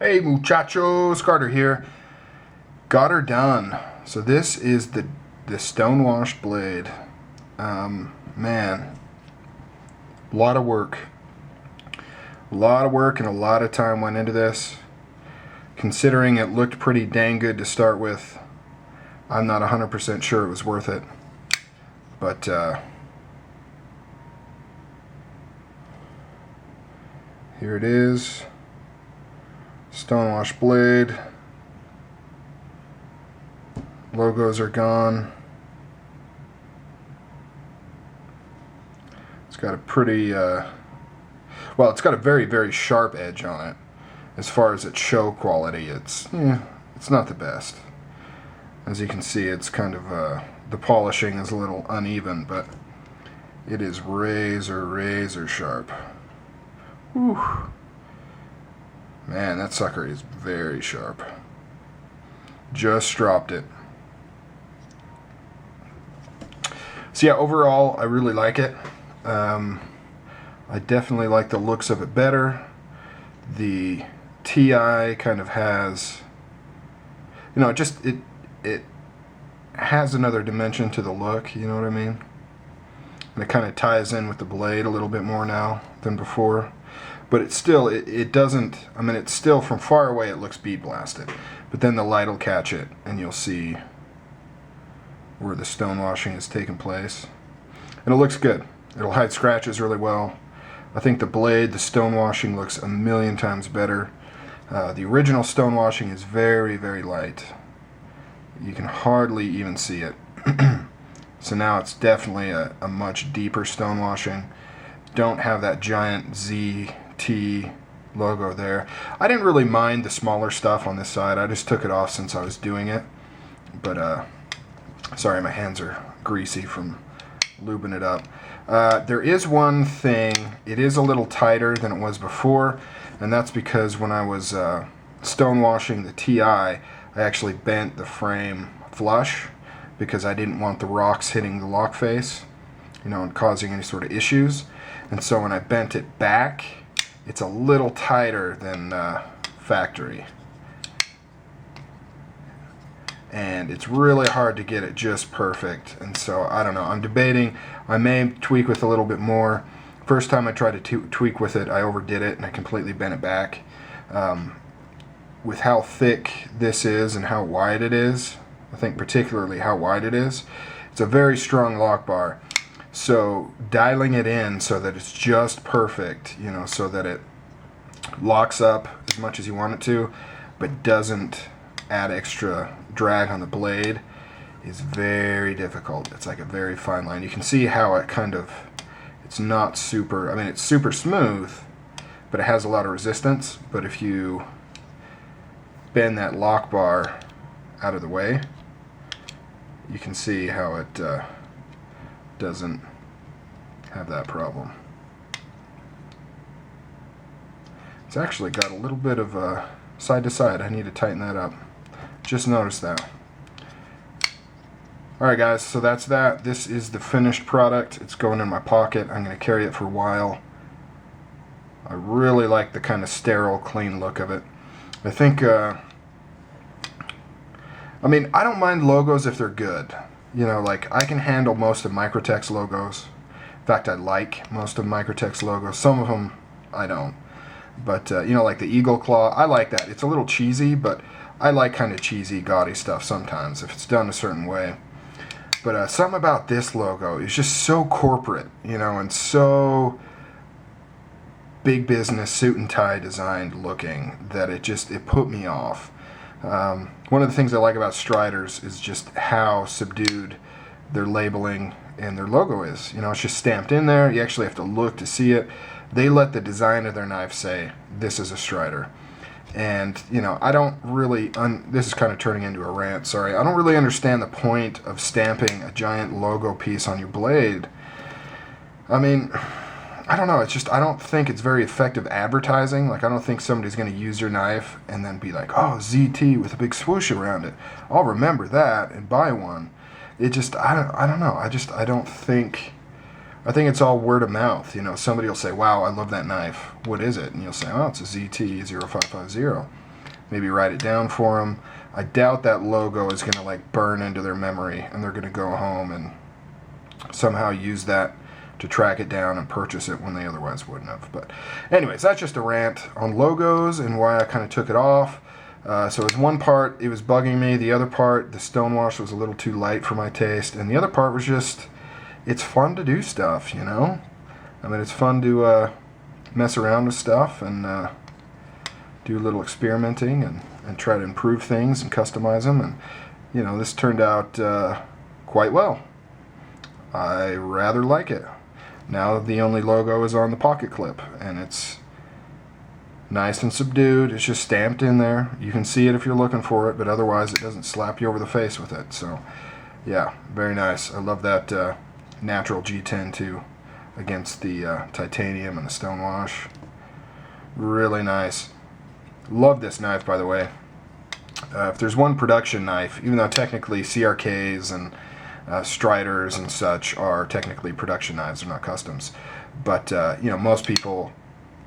Hey muchachos, Carter here. Got her done. So this is the Stonewash blade. Man, a lot of work. A lot of work and a lot of time went into this. Considering it looked pretty dang good to start with, I'm not 100% sure it was worth it. But here it is. Stonewash blade. Logos are gone. It's got a pretty, well, it's got a very, very sharp edge on it. As far as its show quality, it's not the best. As you can see, it's kind of, the polishing is a little uneven, but it is razor sharp. Whew. Man, that sucker is very sharp. Just dropped it. So yeah, overall, I really like it. I definitely like the looks of it better. The TI kind of has, you know, it has another dimension to the look, you know what I mean? And it kind of ties in with the blade a little bit more now than before. But it's still, it doesn't, I mean, it's still, from far away it looks bead blasted. But then the light will catch it and you'll see where the stonewashing has taken place. And it looks good. It'll hide scratches really well. I think the blade, the stonewashing looks a million times better. The original stonewashing is very, very light. You can hardly even see it. So now it's definitely a much deeper stonewashing. Don't have that giant ZT logo there. I didn't really mind the smaller stuff on this side. I just took it off since I was doing it. But, sorry, my hands are greasy from lubing it up. There is one thing. It is a little tighter than it was before, and that's because when I was stonewashing the TI, I actually bent the frame flush because I didn't want the rocks hitting the lock face, you know, and causing any sort of issues. And so when I bent it back, it's a little tighter than factory. And it's really hard to get it just perfect. And so, I don't know, I'm debating. I may tweak with a little bit more. First time I tried to tweak with it, I overdid it and I completely bent it back. With how thick this is and how wide it is, I think particularly how wide it is, it's a very strong lock bar. So dialing it in so that it's just perfect, you know, so that it locks up as much as you want it to, but doesn't add extra drag on the blade, is very difficult. It's like a very fine line. You can see how it kind of, it's not super, I mean, it's super smooth, but it has a lot of resistance. But if you bend that lock bar out of the way, you can see how it doesn't have that problem. It's actually got a little bit of side to side. I need to tighten that up. Just noticed that. Alright guys, so that's that. This is the finished product. It's going in my pocket. I'm going to carry it for a while. I really like the kind of sterile, clean look of it. I think, I mean, I don't mind logos if they're good. You know, like, I can handle most of Microtek's logos. In fact, I like most of Microtek's logos. Some of them, I don't. But, you know, like the Eagle Claw, I like that. It's a little cheesy, but I like kind of cheesy, gaudy stuff sometimes, if it's done a certain way. But something about this logo is just so corporate, you know, and so big business, suit and tie designed looking, that it put me off. One of the things I like about Striders is just how subdued their labeling and their logo is. You know, it's just stamped in there. You actually have to look to see it. They let the design of their knife say, this is a Strider. And, you know, I don't really, this is kind of turning into a rant, sorry. I don't really understand the point of stamping a giant logo piece on your blade. I mean, I don't know, it's just, I don't think it's very effective advertising. Like, I don't think somebody's going to use your knife and then be like, oh, ZT with a big swoosh around it. I'll remember that and buy one. It just, I don't know, I don't think, I think it's all word of mouth. You know, somebody will say, wow, I love that knife. What is it? And you'll say, oh, it's a ZT 0550. maybe write it down for them. I doubt that logo is going to like burn into their memory and they're going to go home and somehow use that to track it down and purchase it when they otherwise wouldn't have. But anyways, that's just a rant on logos and why I kind of took it off. So it was one part, it was bugging me. The other part, the Stonewash was a little too light for my taste. And the other part was just, it's fun to do stuff, you know? I mean, it's fun to mess around with stuff and do a little experimenting and try to improve things and customize them. And, you know, this turned out quite well. I rather like it. Now the only logo is on the pocket clip, and it's nice and subdued. It's just stamped in there. You can see it if you're looking for it, but otherwise it doesn't slap you over the face with it. So yeah, very nice. I love that natural G10 too against the titanium and the Stonewash. Really nice. Love this knife, by the way. If there's one production knife, even though technically CRKs and Striders and such are technically production knives, they're not customs, but you know, most people,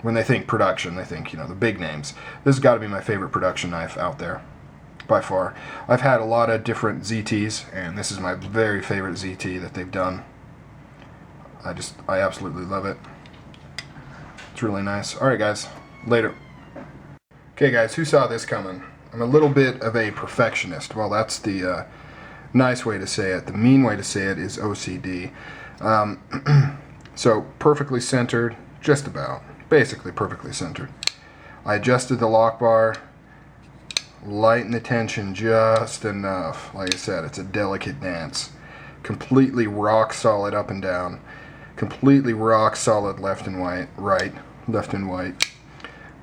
when they think production, they think, you know, the big names. This has got to be my favorite production knife out there by far. I've had a lot of different ZTs, and this is my very favorite ZT that they've done. I absolutely love it. It's really nice. Alright guys, later. Okay guys, who saw this coming? I'm a little bit of a perfectionist. Well, that's the nice way to say it. The mean way to say it is OCD. So perfectly centered, just about. Basically perfectly centered. I adjusted the lock bar, lighten the tension just enough. Like I said, it's a delicate dance. Completely rock solid up and down. Completely rock solid left and right, left and right.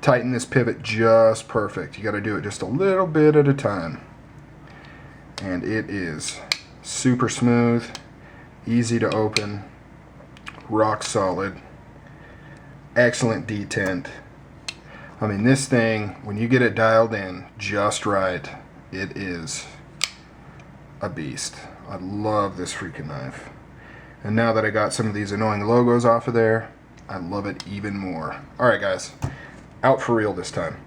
Tighten this pivot just perfect. You got to do it just a little bit at a time. And it is super smooth, easy to open, rock solid, excellent detent. I mean, this thing, when you get it dialed in just right, it is a beast. I love this freaking knife. And now that I got some of these annoying logos off of there, I love it even more. Alright guys, out for real this time.